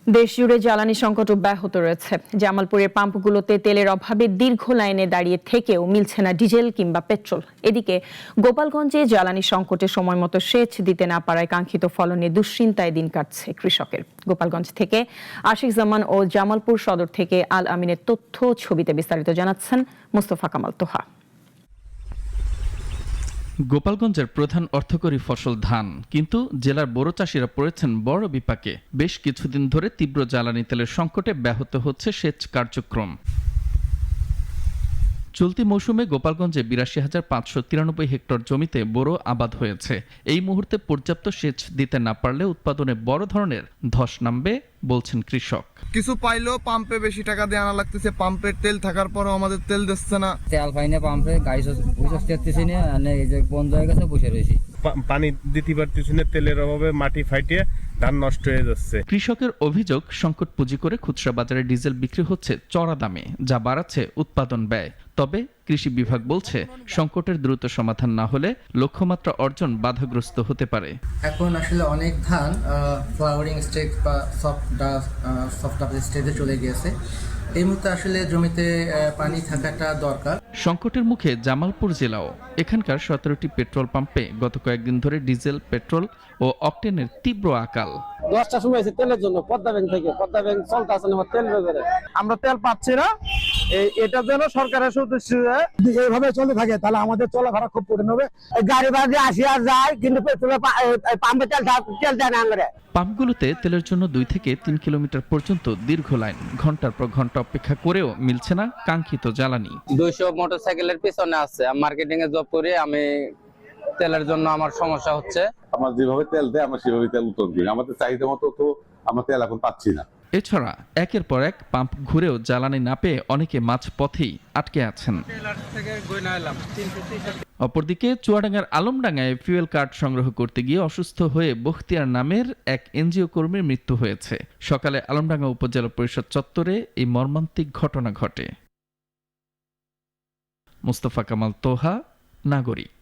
দেশ জুড়ে জ্বালানি সংকট অব্যাহত রয়েছে। জামালপুরের পাম্পগুলোতে তেলের অভাবে দীর্ঘ লাইনে দাঁড়িয়ে থেকেও মিলছে না ডিজেল কিংবা পেট্রোল। এদিকে গোপালগঞ্জে জ্বালানি সংকটে সময়মতো সেচ দিতে না পারায় কাঙ্ক্ষিত ফলন নিয়ে দুশ্চিন্তায় দিন কাটছে কৃষকের। গোপালগঞ্জ থেকে আশিক জামান ও জামালপুর সদর থেকে আল আমিনের তথ্য ছবিতে বিস্তারিত জানাচ্ছেন মুস্তফা কামাল তোহা। গোপালগঞ্জের প্রধান অর্থকরী ফসল ধান, কিন্তু জেলার বড় চাষিরা পড়েছেন বড় বিপাকে। বেশ কিছুদিন ধরে তীব্র জ্বালানি তেলের সংকটে ব্যাহত হচ্ছে সেচ কার্যক্রম। চলতি মৌসুমে গোপালগঞ্জে ৮২,৫৯৩ হেক্টর জমিতে বোরো আবাদ হয়েছে। এই মুহূর্তে পর্যাপ্ত সেচ দিতে না পারলে উৎপাদনে বড় ধরনের ধস নামবে বলছেন কৃষক। কিছু পাইলেও পাম্পে বেশি টাকা দিয়ে আনা লাগতেছে, পাম্পের তেল থাকার পরও আমাদের তেল দিচ্ছে না। তেল পাই না পাম্পে, গাড়ি বসে না, এই যে বন্ধ হয়ে গেছে, বসে রয়েছি। পানি দিতে পারতেছি না, তেলের অভাবে মাটি ফাটিয়ে ধান নষ্ট হয়ে যাচ্ছে। কৃষকের অভিযোগ, সংকট পুঁজি করে খুচরা বাজারে ডিজেল বিক্রি হচ্ছে চড়া দামে, যা বাড়াচ্ছে উৎপাদন ব্যয়। তবে কৃষি বিভাগ বলছে, সংকটের দ্রুত সমাধান না হলে লক্ষ্যমাত্রা অর্জন বাধাগ্রস্ত হতে পারে। এখন আসলে অনেক ধান ফ্লাওয়ারিং স্টেজ বা সফট স্টেজে চলে গিয়েছে। এই মুহূর্তে আসলে জমিতে পানি থাকাটা দরকার। সংকটের মুখে জামালপুর জেলাও। এখানকার 17টি পেট্রোল পাম্পে গত কয়েকদিন ধরে ডিজেল, পেট্রোল ও অকটেনের তীব্র আকাল। 10টা সময় আছে তেলের জন্য পদ্মা ব্যাংক থেকে, পদ্মা ব্যাংক চলতে আছে না, তেল বের আমরা তেল পাচ্ছি না। এটা যেন সরকারের সদস্য এইভাবে চলতে থাকে তাহলে আমাদের চলাফেরা খুব কঠিন হবে। গাড়ি ভাড়া আসি আর যায়, কিন্তু পেট্রোলের পাম্পে তেল দেয় না। পাম্পগুলোতে তেলের জন্য 2 থেকে 3 কিলোমিটার পর্যন্ত দীর্ঘ লাইন। ঘন্টার পর ঘন্টা অপেক্ষা করেও মিলছে না কাঙ্ক্ষিত জ্বালানি। 200 মোটরসাইকেলের পিছনে আছে। মার্কেটিং এ জব করি আমি, তেলের জন্য আমার সমস্যা হচ্ছে। আমরা যেভাবে তেল দেয় আমরা সেভাবে তেল উৎপাদন করি, আমাদের চাহিদা মতো তো আমরা তেল এখন পাচ্ছি না। এছাড়া একের পর এক পাম্প ঘুরেও জ্বালানি না পেয়ে অনেকে মাঝ পথেই আটকে আছেন। অপরদিকে চুয়াডাঙ্গার আলমডাঙ্গায় ফুয়েল কার্ড সংগ্রহ করতে গিয়ে অসুস্থ হয়ে বখতিয়ার নামের এক এনজিও কর্মীর মৃত্যু হয়েছে। সকালে আলমডাঙ্গা উপজেলা পরিষদ চত্বরে এই মর্মান্তিক ঘটনা ঘটে। মুস্তফা কামাল তোহা, নাগরিক।